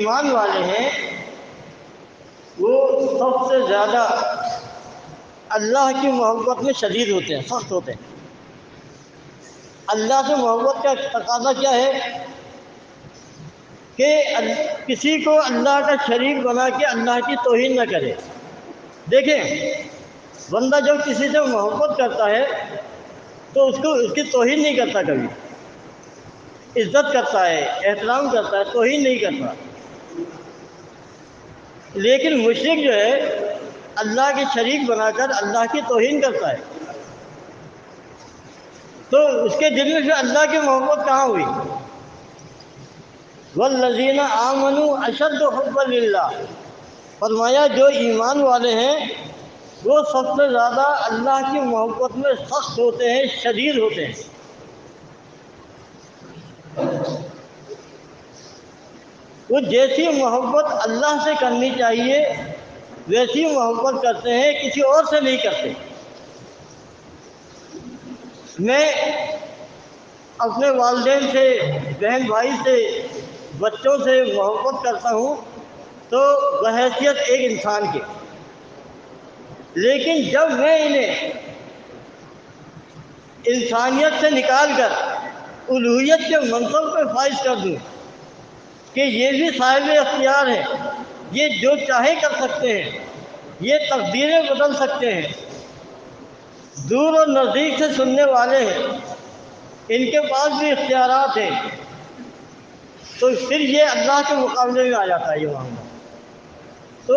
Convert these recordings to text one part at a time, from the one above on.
ایمان والے ہیں وہ سب سے زیادہ اللہ کی محبت میں شدید ہوتے ہیں، سخت ہوتے ہیں۔ اللہ سے محبت کا تقاضا کیا ہے کہ کسی کو اللہ کا شریک بنا کے اللہ کی توہین نہ کرے۔ دیکھیں، بندہ جب کسی سے محبت کرتا ہے تو اس کی توہین نہیں کرتا، کبھی عزت کرتا ہے، احترام کرتا ہے، توہین نہیں کرتا۔ لیکن مشرک جو ہے اللہ کے شریک بنا کر اللہ کی توہین کرتا ہے، تو اس کے دل میں پھر اللہ کی محبت کہاں ہوئی؟ والذین آمنوا اشد حبا للہ، فرمایا جو ایمان والے ہیں وہ سب سے زیادہ اللہ کی محبت میں سخت ہوتے ہیں، شدید ہوتے ہیں۔ وہ جیسی محبت اللہ سے کرنی چاہیے ویسی محبت کرتے ہیں، کسی اور سے نہیں کرتے۔ میں اپنے والدین سے، بہن بھائی سے، بچوں سے محبت کرتا ہوں تو بحیثیت ایک انسان کے، لیکن جب میں انہیں انسانیت سے نکال کر الوہیت کے منصب پہ فائز کر دوں کہ یہ بھی صاحب اختیار ہے، یہ جو چاہے کر سکتے ہیں، یہ تقدیریں بدل سکتے ہیں، دور اور نزدیک سے سننے والے ہیں، ان کے پاس بھی اختیارات ہیں، تو پھر یہ اللہ کے مقابلے میں آ جاتا ہے یہ معاملہ۔ تو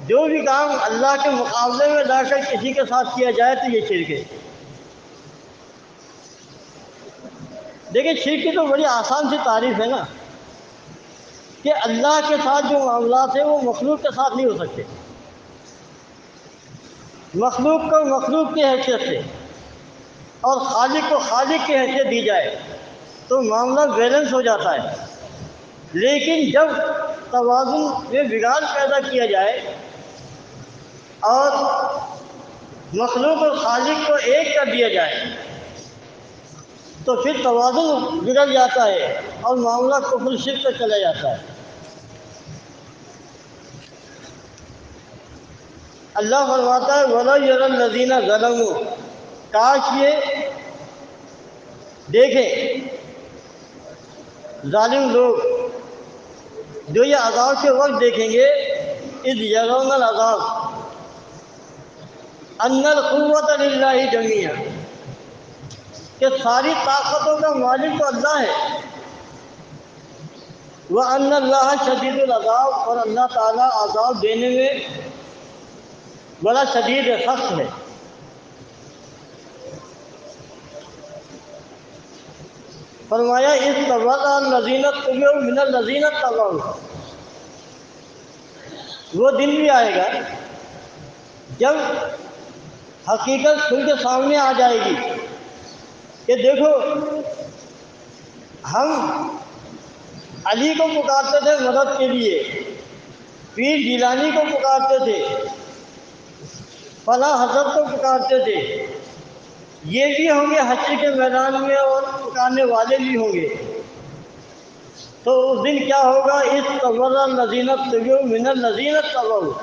جو بھی کام اللہ کے مقابلے میں لا کر کسی کے ساتھ کیا جائے تو یہ شرک ہے۔ دیکھیں، شرک کی تو بڑی آسان سی تعریف ہے نا، کہ اللہ کے ساتھ جو معاملات ہیں وہ مخلوق کے ساتھ نہیں ہو سکتے۔ مخلوق کو مخلوق کی حیثیت سے اور خالق کو خالق کی حیثیت دی جائے تو معاملہ بیلنس ہو جاتا ہے، لیکن جب توازن میں بگاڑ پیدا کیا جائے اور مخلوق اور خالق کو ایک کر دیا جائے تو پھر توازن بگڑ جاتا ہے اور معاملہ کفر شرک تک چلا جاتا ہے۔ اللہ فرماتا ہے وَلَوْ يَرَى الَّذِينَ ظَلَمُوا، کاش یہ دیکھیں ظالم لوگ جو یہ عذاب کے وقت دیکھیں گے، اِذْ يَرَوْنَ الْعَذَابَ أَنَّ الْقُوَّةَ لِلَّهِ جَمِيعًا، کہ ساری طاقتوں کا مالک تو اللہ ہے، وَأَنَّ اللَّهَ شَدِيدُ الْعَذَابِ، اور اللہ تعالیٰ عذاب دینے میں بڑا شدید ہے، سخت ہے۔ فرمایا اِذْ الَّذِينَ اتَّبَعُوا مِنَ الَّذِينَ اتَّبَعُوا، وہ دن بھی آئے گا جب حقیقت کھل کے سامنے آ جائے گی کہ دیکھو ہم علی کو پکارتے تھے مدد کے لیے، پیر جیلانی کو پکارتے تھے، فلاں حضرت کو پکارتے تھے، یہ بھی ہوں گے حشر کے میدان میں اور پکارنے والے بھی ہوں گے۔ تو اس دن کیا ہوگا؟ اِذْ تَبَرَّأَ الَّذِينَ اتَّبَعُوا مِنَ الَّذِينَ اتَّبَعُوا،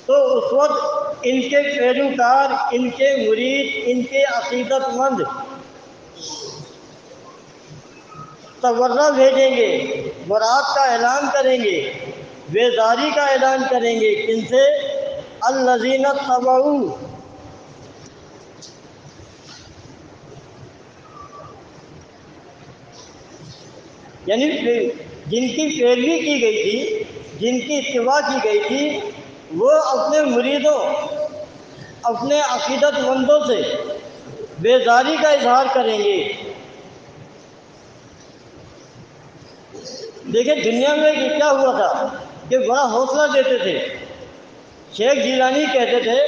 تو اس وقت ان کے پیروکار، ان کے مرید، ان کے عقیدت مند تبرہ بھیجیں گے، برات کا اعلان کریں گے، بیزاری کا اعلان کریں گے، کن سے؟ الَّذِينَ اتَّبَعُوا، یعنی جن کی پیروی کی گئی تھی، جن کی اتباع کی گئی تھی، وہ اپنے مریدوں، اپنے عقیدت مندوں سے بیزاری کا اظہار کریں گے۔ دیکھیں دنیا میں کیا ہوا تھا کہ بڑا حوصلہ دیتے تھے۔ شیخ جیلانی کہتے تھے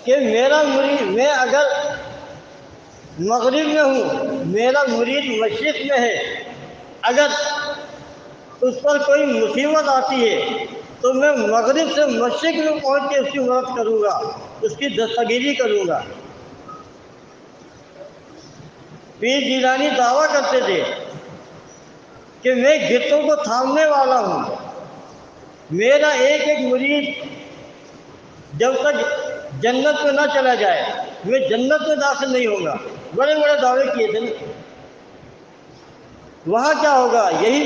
کہ میرا مرید، میں اگر مغرب میں ہوں، میرا مرید مشرق میں ہے، اگر اس پر کوئی مصیبت آتی ہے تو میں مغرب سے مشرق میں پہنچ کے اس کی مدد کروں گا، اس کی دستگیری کروں گا۔ پیر جیلانی دعویٰ کرتے تھے کہ میں گرتوں کو تھامنے والا ہوں، میرا ایک ایک مرید جب تک جنت میں نہ چلا جائے میں جنت میں داخل نہیں ہوگا۔ بڑے بڑے دعوے کیے تھے نا۔ وہاں کیا ہوگا؟ یہی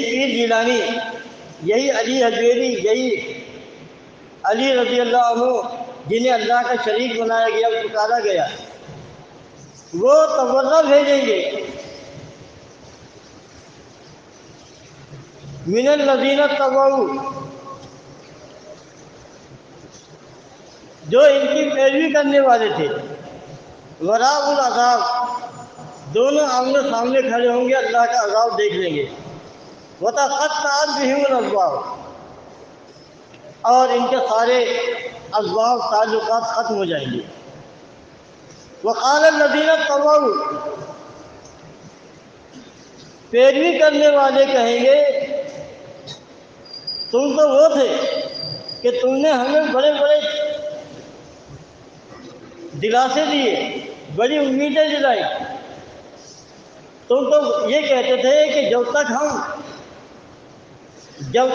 پیر جیلانی، یہی علی حجویری، یہی علی رضی اللہ عنہ جنہیں اللہ کا شریک بنایا گیا، پکارا گیا، وہ تبرہ بھیجیں گے من الذین تبعوا، جو ان کی پیروی کرنے والے تھے، وراء العذاب، دونوں آمنے سامنے کھڑے ہوں گے، اللہ کا عذاب دیکھ لیں گے، وتقطعت بہم الاسباب، اور ان کے سارے اسباب تعلقات ختم ہو جائیں گے۔ وقال الذین تبعوا، پیروی کرنے والے کہیں گے تم تو وہ تھے کہ تم نے ہمیں بڑے بڑے دلاسے دیے، بڑی امیدیں دلائی، تم تو یہ کہتے تھے کہ جب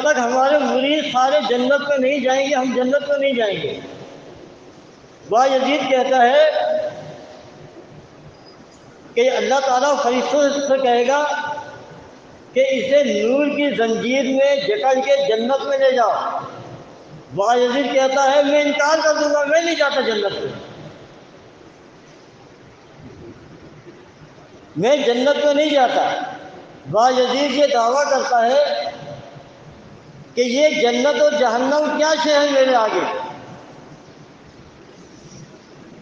تک ہمارے مرید سارے جنت میں نہیں جائیں گے ہم جنت میں نہیں جائیں گے۔ یزید کہتا ہے کہ اللہ تعالیٰ فرشتوں سے کہے گا کہ اسے نور کی زنجیر میں جکڑ کے جنت میں لے جاؤ۔ یزید کہتا ہے میں انکار کر دوں گا، میں نہیں جاتا جنت میں جنت میں نہیں جاتا۔ یزید یہ دعویٰ کرتا ہے کہ یہ جنت اور جہنم کیا شے ہے میرے آگے،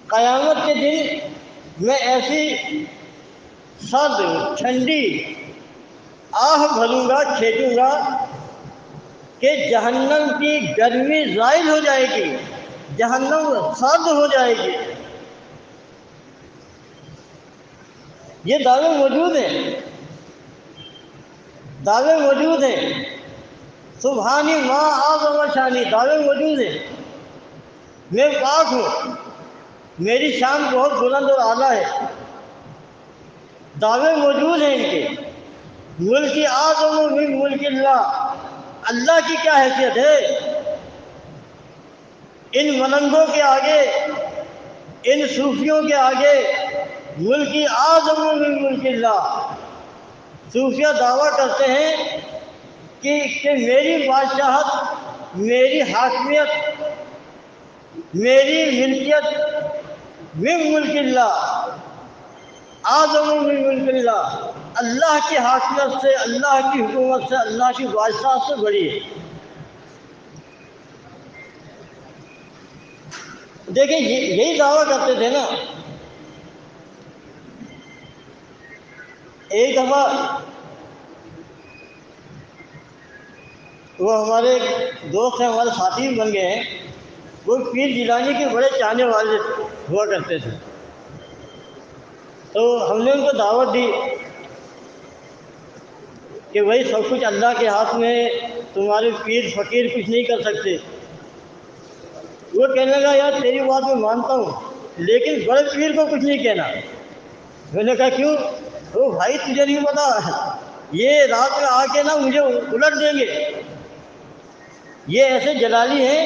قیامت کے دن میں ایسی سرد ٹھنڈی آہ بھروں گا، کھینچوں گا کہ جہنم کی گرمی زائل ہو جائے گی، جہنم سرد ہو جائے گی۔ یہ دعوے موجود ہیں، سبحانی ما اعظم شانی، دعوے موجود ہیں، میں پاک ہوں، میری شان بہت بلند اور اعلیٰ ہے، دعوے موجود ہیں ان کے۔ ملکی اعظم من ملک اللہ، اللہ کی کیا حیثیت ہے ان ملنگوں کے آگے، ان صوفیوں کے آگے؟ ملکی اعظم من ملک اللہ، صوفیہ دعویٰ کرتے ہیں کہ میری بادشاہت، میری حاکمیت، میری ملکیت من ملک اللہ، اعظم من ملک اللہ، اللہ کی حاکمیت سے، اللہ کی حکومت سے، اللہ کی بادشاہت سے بڑی ہے۔ دیکھیں یہی دعویٰ کرتے تھے نا۔ ایک دفعہ وہ ہمارے دوست ہیں، ہمارے ساتھی بھی بن گئے ہیں، وہ پیر جیلانی کے بڑے چاہنے والے ہوا کرتے تھے، تو ہم نے ان کو دعوت دی کہ بھائی سب کچھ اللہ کے ہاتھ میں، تمہارے پیر فقیر کچھ نہیں کر سکتے۔ وہ کہنے لگا یار تیری بات میں مانتا ہوں لیکن بڑے پیر کو کچھ نہیں کہنا۔ میں نے کہا کیوں؟ وہ بھائی تجھے نہیں پتا، یہ رات میں آ کے نا مجھے الٹ دیں گے، یہ ایسے جلالی ہیں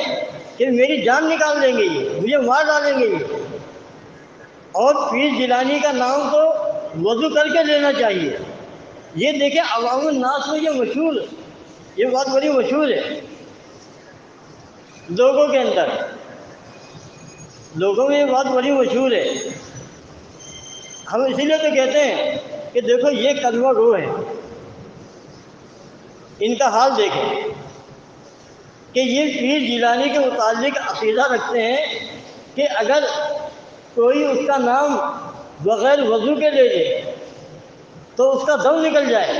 کہ میری جان نکال دیں گے، یہ مجھے مار ڈالیں گے یہ۔ اور پیر جیلانی کا نام تو وضو کر کے لینا چاہیے۔ یہ دیکھیں عوام الناس میں یہ مشہور، یہ بات بڑی مشہور ہے لوگوں کے اندر، لوگوں میں یہ بات بڑی مشہور ہے۔ ہم اسی لیے تو کہتے ہیں کہ دیکھو یہ کلمہ گو ہے، ان کا حال دیکھیں کہ یہ پیر جیلانی کے متعلق عقیدہ رکھتے ہیں کہ اگر کوئی اس کا نام بغیر وضو کے لے لے تو اس کا دم نکل جائے،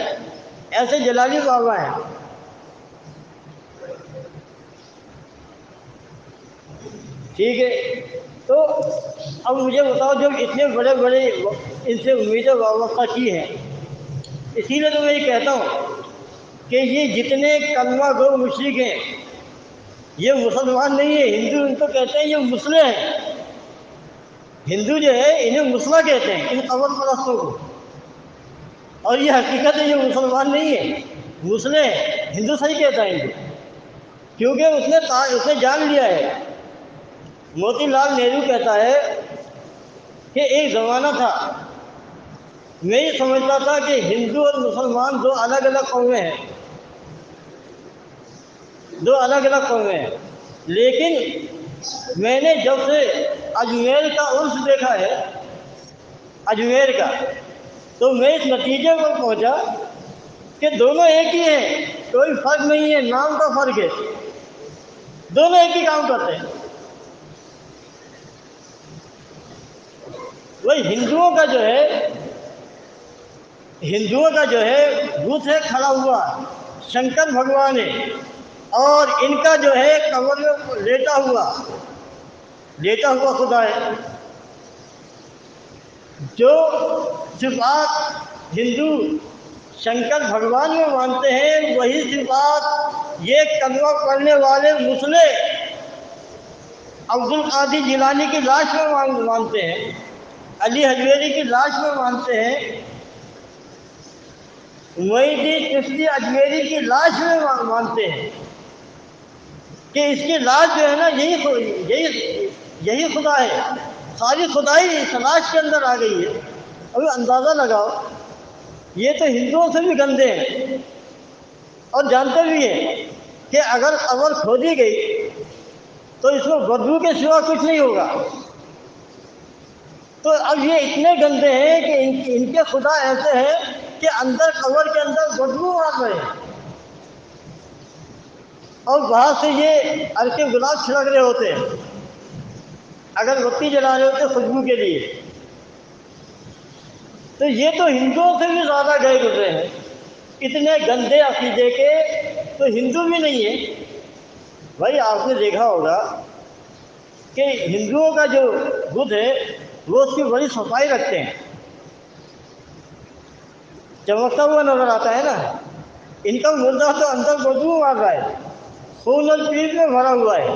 ایسے جلالی بابا ہیں۔ ٹھیک ہے، تو اب مجھے بتاؤ جب اتنے بڑے بڑے ان سے امیدیں وابستہ کی ہیں، اسی لیے تو میں یہ کہتا ہوں کہ یہ جتنے کلمہ گو مشرک ہیں یہ مسلمان نہیں ہے، ہندو ان کو کہتے ہیں، یہ مسلح ہیں۔ ہندو جو ہے انہیں مسلح کہتے ہیں، ان قبر پرستوں کو۔ اور یہ حقیقت ہے، یہ مسلمان نہیں ہے، مسلم ہندو صحیح کہتا ہے ان کو، کیونکہ اس نے جان لیا ہے۔ موتی لال نہرو کہتا ہے کہ ایک زمانہ تھا، میں یہ سمجھتا تھا کہ ہندو اور مسلمان دو الگ الگ قومیں ہیں، دو الگ الگ قومیں ہیں، لیکن میں نے جب سے اجمیر کا عرس دیکھا ہے، اجمیر کا، تو میں اس نتیجے پر پہنچا کہ دونوں ایک ہی ہیں، کوئی فرق نہیں ہے، نام کا فرق ہے، دونوں ایک ہی کام کرتے ہیں۔ وہی ہندوؤں کا جو ہے بت ہے کھڑا ہوا شنکر بھگوان ہے، اور ان کا جو ہے قبر میں لیٹا ہوا خدا ہے۔ جو صفات ہندو شنکر بھگوان میں مانتے ہیں، وہی صفات یہ کلمہ پڑھنے والے مسلم عبد القادر جیلانی کی لاش میں مانتے ہیں، علی حجویری کی لاش میں مانتے ہیں، معین الدین چشتی اجمیری کی لاش میں مانتے ہیں کہ اس کی لاش جو ہے نا یہی خدا ہے، ساری خدائی اس لاش کے اندر آ گئی ہے۔ ابھی اندازہ لگاؤ، یہ تو ہندوؤں سے بھی گندے ہیں، اور جانتے بھی ہیں کہ اگر قبر کھودی گئی تو اس میں بدبو کے سوا کچھ نہیں ہوگا۔ تو اب یہ اتنے گندے ہیں کہ ان کے خدا ایسے ہیں کہ اندر قبر کے اندر بدبو آ رہے ہیں، اور باہر سے یہ ہلکے گلاب چھڑک رہے ہوتے ہیں، اگر بتی جلا رہے ہوتے خوشبو کے لیے۔ تو یہ تو ہندوؤں سے بھی زیادہ گئے گزرے ہیں، اتنے گندے عقیدے کے تو ہندو بھی نہیں ہے۔ بھائی آپ نے دیکھا ہوگا کہ ہندوؤں کا جو بدھ ہے وہ اس کی بڑی صفائی رکھتے ہیں، چمکتا ہوا نظر آتا ہے نا۔ ان کا مردہ تو اندر بدبو مار رہا ہے، خون اور پیپ میں بھرا ہوا ہے،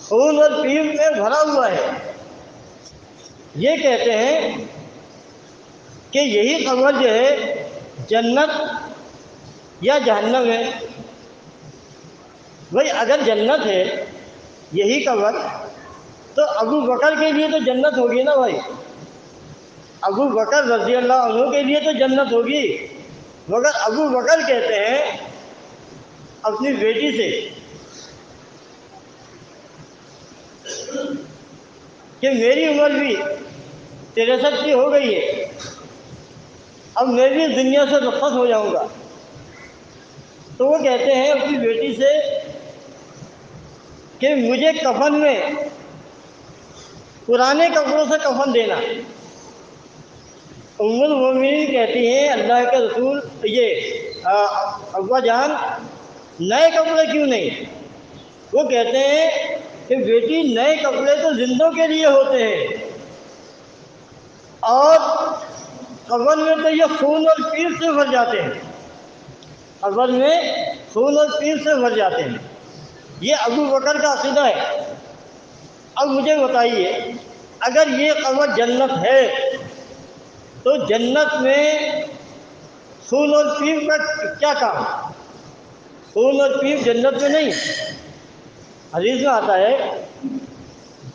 خون اور پیپ میں بھرا ہوا ہے۔ یہ کہتے ہیں کہ یہی قبر جو ہے جنت یا جہنم ہے۔ بھائی اگر جنت ہے یہی قبر، تو ابو بکر کے لیے تو جنت ہوگی نا بھائی، ابو بکر رضی اللہ عنہ کے لیے تو جنت ہوگی۔ مگر ابو بکر کہتے ہیں اپنی بیٹی سے کہ میری عمر بھی 63 کی ہو گئی ہے، اب میں بھی اس دنیا سے رخصت ہو جاؤں گا۔ تو وہ کہتے ہیں اپنی بیٹی سے کہ مجھے کفن میں پرانے کپڑوں سے کفن دینا۔ ام المومنین کہتی ہیں اللہ کے رسول یہ ابا جان نئے کپڑے کیوں نہیں؟ وہ کہتے ہیں کہ بیٹی نئے کپڑے تو زندوں کے لیے ہوتے ہیں، اور قبر میں تو یہ خون اور پیپ سے بھر جاتے ہیں، قبر میں خون اور پیپ سے بھر جاتے ہیں۔ یہ ابو بکر کا عقیدہ ہے۔ اب مجھے بتائیے، اگر یہ قبر جنت ہے تو جنت میں خون اور پیپ کا کیا کام؟ خون اور پیپ جنت میں نہیں۔ حدیث میں آتا ہے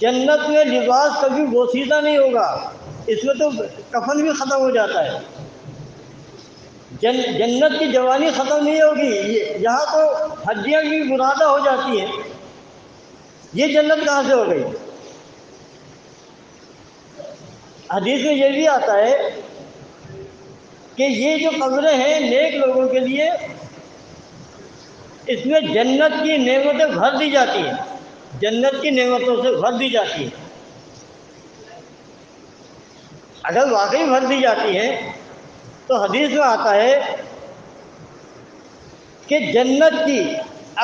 جنت میں لباس کبھی بوسیدہ نہیں ہوگا، اس میں تو کفن بھی ختم ہو جاتا ہے۔ جنت کی جوانی ختم نہیں ہوگی، یہاں تو ہڈیاں بھی برادہ ہو جاتی ہیں، یہ جنت کہاں سے ہو گئی؟ حدیث میں یہ بھی آتا ہے کہ یہ جو قبریں ہیں نیک لوگوں کے لیے، اس میں جنت کی نعمتیں بھر دی جاتی ہیں، جنت کی نعمتوں سے بھر دی جاتی ہیں۔ اگر واقعی بھر دی جاتی ہیں تو حدیث میں آتا ہے کہ جنت کی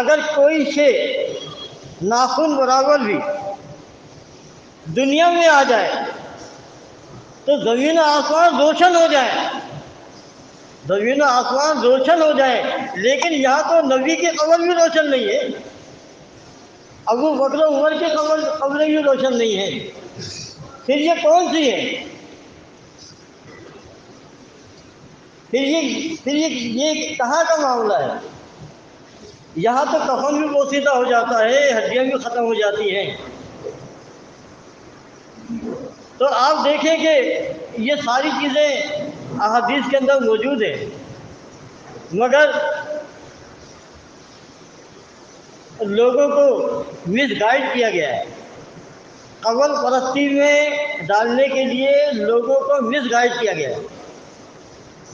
اگر کوئی شے ناخن برابر بھی دنیا میں آ جائے تو زمین و آسمان روشن ہو جائے، زمین و آسمان روشن ہو جائے، لیکن یہاں تو نبی کی قبر بھی روشن نہیں ہے، ابو بکر و عمر کی قبریں بھی روشن نہیں ہیں، پھر یہ کون سی ہیں؟ پھر یہ کہاں کا معاملہ ہے؟ یہاں تو کفن بھی بوسیدہ ہو جاتا ہے، ہڈیاں بھی ختم ہو جاتی ہیں۔ تو آپ دیکھیں کہ یہ ساری چیزیں احادیث کے اندر موجود ہیں، مگر لوگوں کو مس گائیڈ کیا گیا ہے، قبر پرستی میں ڈالنے کے لیے لوگوں کو مس گائیڈ کیا گیا ہے۔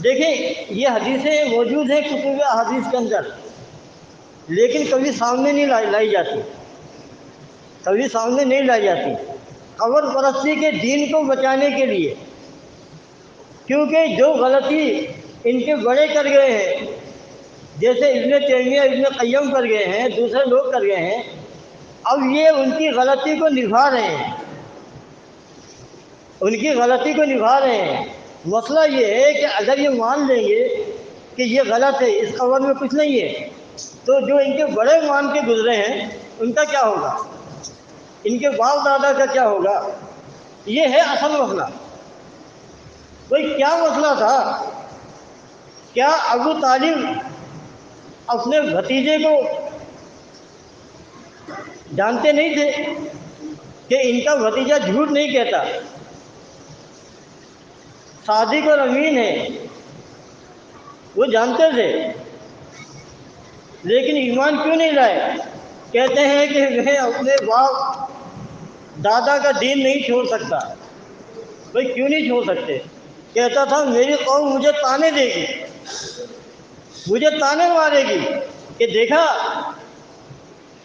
دیکھیں یہ حدیثیں موجود ہیں کتب احادیث کے اندر، لیکن کبھی سامنے نہیں لائی جاتی، کبھی سامنے نہیں لائی جاتی قبر پرستی کے دین کو بچانے کے لیے، کیونکہ جو غلطی ان کے بڑے کر گئے ہیں، جیسے ابن تیمیہ ابن قیم کر گئے ہیں، دوسرے لوگ کر گئے ہیں، اب یہ ان کی غلطی کو نبھا رہے ہیں، ان کی غلطی کو نبھا رہے ہیں۔ مسئلہ یہ ہے کہ اگر یہ مان لیں گے کہ یہ غلط ہے، اس قبر میں کچھ نہیں ہے، تو جو ان کے بڑے مان کے گزرے ہیں ان کا کیا ہوگا، ان کے باپ دادا کا کیا ہوگا؟ یہ ہے اصل مسئلہ۔ بھئی کیا مسئلہ تھا؟ کیا ابو طالب اپنے بھتیجے کو جانتے نہیں تھے کہ ان کا بھتیجا جھوٹ نہیں کہتا، صادق اور امین ہے؟ وہ جانتے تھے، لیکن ایمان کیوں نہیں لائے؟ کہتے ہیں کہ میں اپنے باپ دادا کا دین نہیں چھوڑ سکتا۔ بھئی کیوں نہیں چھوڑ سکتے؟ کہتا تھا میری قوم مجھے تانے دے گی، مجھے تانے مارے گی کہ دیکھا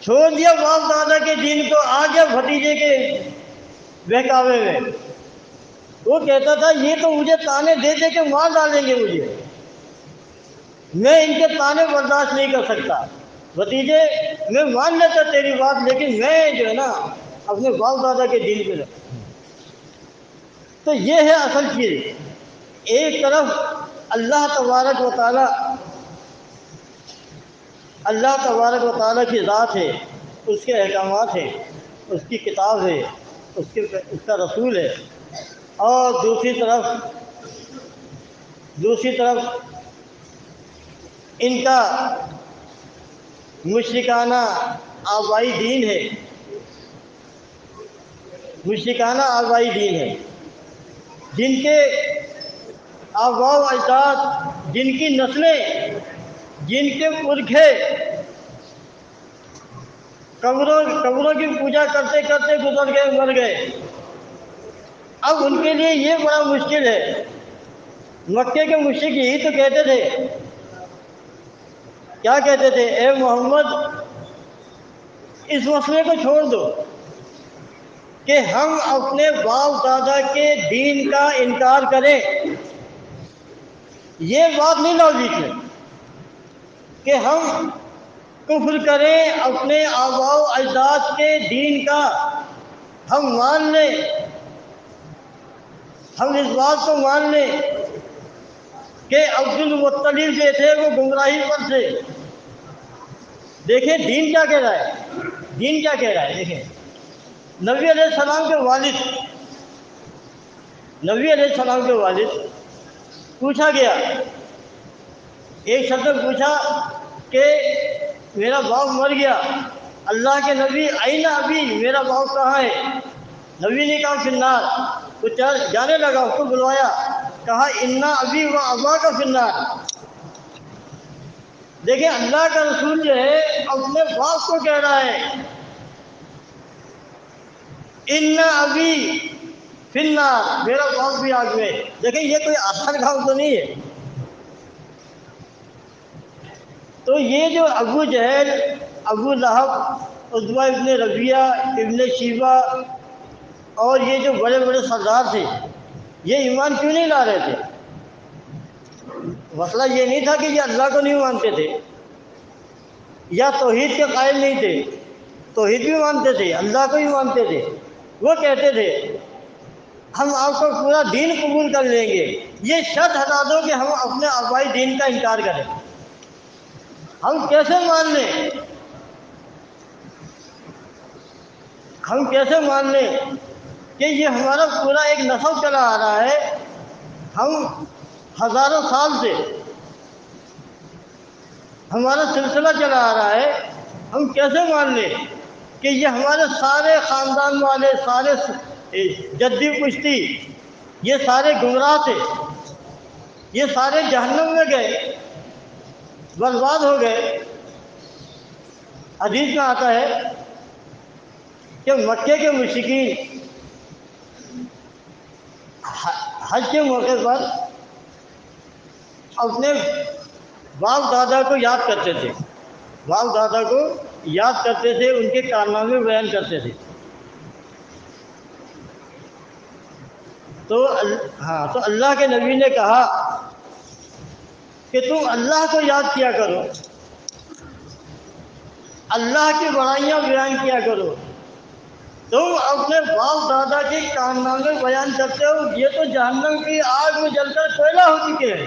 چھوڑ دیا باپ دادا کے دین کو، آ گیا بھتیجے کے بہکاوے میں۔ وہ کہتا تھا یہ تو مجھے تانے دے دے کے مار ڈالیں گے مجھے، میں ان کے تانے برداشت نہیں کر سکتا۔ بھتیجے میں مان لیتا تیری بات، لیکن میں جو ہے نا اپنے باپ دادا کے دین پہ رہتا۔ تو یہ ہے اصل چیز۔ ایک طرف اللہ تبارک و تعالیٰ کی ذات ہے، اس کے احکامات ہیں، اس کی کتاب ہے، اس کا رسول ہے، اور دوسری طرف ان کا مشرکانہ آبائی دین ہے، جن کے آباء و اجداد، جن کی نسلیں، جن کے پرکھے قبروں کی پوجا کرتے کرتے گزر گئے، مر گئے۔ اب ان کے لیے یہ بڑا مشکل ہے۔ مکے کے مشرک یہی تو کہتے تھے، کیا کہتے تھے؟ اے محمد اس مسئلے کو چھوڑ دو کہ ہم اپنے باپ دادا کے دین کا انکار کریں، یہ بات نہیں لاجک ہے کہ ہم کفر کریں اپنے آباء و اجداد کے دین کا، ہم مان لیں، ہم اس بات کو مان لیں کہ عبد المطلب جو تھے وہ گمراہی پر تھے۔ دیکھیں دین کیا کہہ رہا ہے، دیکھیں نبی علیہ السلام کے والد پوچھا گیا، ایک شخص نے پوچھا کہ میرا باپ مر گیا، اللہ کے نبی آئین ابھی، میرا باپ کہاں ہے؟ نبی نے کہا فی النار۔ وہ جانے لگا، اس کو بلوایا، کہا انا ابی و ابا کا فی النار۔ دیکھیں اللہ کا رسول جو ہے اپنے باپ کو کہہ رہا ہے انا ابی فی النار، میرا باپ بھی آگ میں۔ دیکھیں یہ کوئی آسان کام تو نہیں ہے۔ تو یہ جو ابو جہل، ابو لہب، عتبہ ابن ربیعہ، ابن شیبہ اور یہ جو بڑے بڑے سردار تھے، یہ ایمان کیوں نہیں لا رہے تھے؟ مسئلہ یہ نہیں تھا کہ یہ اللہ کو نہیں مانتے تھے یا توحید کے قائل نہیں تھے، توحید بھی مانتے تھے، اللہ کو بھی مانتے تھے۔ وہ کہتے تھے ہم آپ کو پورا دین قبول کر لیں گے، یہ شرط ہٹا دو کہ ہم اپنے آبائی دین کا انکار کریں۔ ہم کیسے مان لیں کہ یہ ہمارا پورا ایک نسل چلا آ رہا ہے، ہم ہزاروں سال سے ہمارا سلسلہ چلا آ رہا ہے، ہم کیسے مان لیں کہ یہ ہمارے سارے خاندان والے، سارے جدی پشتی، یہ سارے گمراہ تھے، یہ سارے جہنم میں گئے، برباد ہو گئے؟ حدیث میں آتا ہے کہ مکے کے مشرکین حج کے موقع پر اپنے باپ دادا کو یاد کرتے تھے، باپ دادا کو یاد کرتے تھے، ان کے کارنامے بیان کرتے تھے۔ تو اللہ کے نبی نے کہا کہ تم اللہ کو یاد کیا کرو، اللہ کی بڑائیاں بیان کیا کرو، تم اپنے باپ دادا کے کارنامے بیان کرتے ہو، یہ تو جہنم کی آگ میں جل کر کوئلہ ہو چکے ہیں۔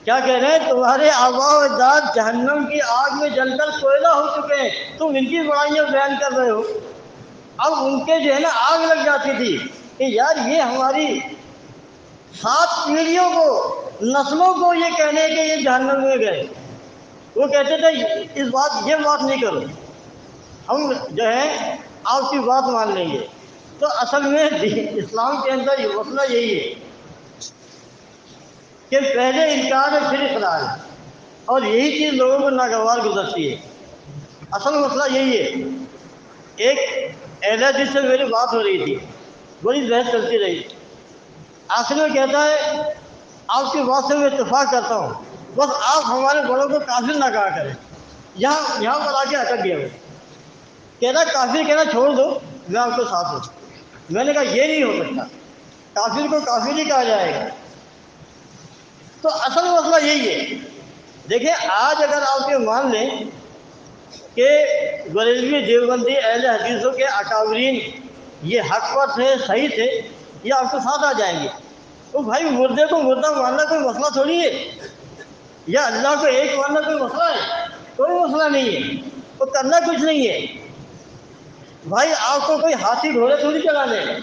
کیا کہہ رہے ہیں؟ تمہارے آباء و اجداد جہنم کی آگ میں جل کر کوئلہ ہو چکے ہیں، تم ان کی بڑائیاں بیان کر رہے ہو۔ اب ان کے جو ہے نا آگ لگ جاتی تھی کہ یار یہ ہماری 7 پیڑھیوں کو، نسلوں کو یہ کہنے کہ یہ جہنم میں گئے۔ وہ کہتے تھے یہ بات نہیں کرو، ہم جو ہے آپ کی بات مان لیں گے۔ تو اصل میں اسلام کے اندر یہ مسئلہ یہی ہے کہ پہلے انکار ہے پھر اقرار ہے، اور یہی چیز لوگوں کو ناگوار گزرتی ہے۔ اصل مسئلہ یہی ہے۔ ایک اہل حدیث سے میری بات ہو رہی تھی، بڑی بحث چلتی رہی، آخر میں کہتا ہے آپ کی بات سے میں اتفاق کرتا ہوں، بس آپ ہمارے بڑوں کو کافر نہ کہا کریں۔ یہاں پر آ کے اٹک گیا وہ، کہنا کافر کہنا چھوڑ دو، میں آپ کو ساتھ ہوں۔ میں نے کہا یہ نہیں ہو سکتا، کافر کو کافر ہی کہا جائے گا۔ تو اصل مسئلہ یہی ہے۔ دیکھیں آج اگر آپ یہ مان لیں کہ بریلوی دیوبندی اہل حدیثوں کے اکابرین یہ حق پر تھے، صحیح تھے، یہ آپ کے ساتھ آ جائیں گے۔ تو بھائی مردے کو مردہ ماننا کوئی مسئلہ تھوڑی ہے، یا اللہ کو ایک ماننا کوئی مسئلہ ہے؟ کوئی مسئلہ نہیں ہے، تو کرنا کچھ نہیں ہے۔ بھائی آپ کو کوئی ہاتھی گھوڑے تھوڑی چلانے ہیں،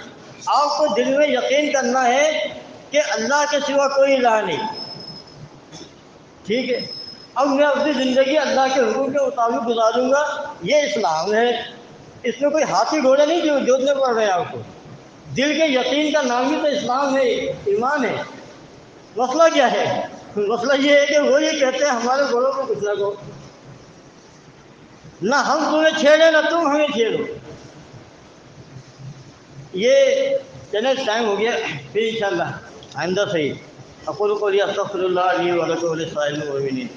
آپ کو دل میں یقین کرنا ہے کہ اللہ کے سوا کوئی الہ نہیں، ٹھیک ہے؟ اب میں اپنی زندگی اللہ کے حکم کے مطابق گزاروں گا، یہ اسلام ہے۔ اس میں کوئی ہاتھی گھوڑے نہیں جو جوتنے پڑ رہے ہیں آپ کو۔ دل کے یقین کا نام ہی تو اسلام ہے، ایمان ہے۔ مسئلہ کیا ہے؟ مسئلہ یہ ہے کہ وہ یہ کہتے ہیں ہمارے بڑوں کو کچھ نہ کہو، نہ ہم تمہیں چھیڑے نہ تم ہمیں چھیڑو۔ یہ چلے ٹائم ہو گیا، پھر انشاءاللہ آئندہ صحیح۔ اقول قولی استغفر اللہ لی ولکم ولسائر المؤمنین۔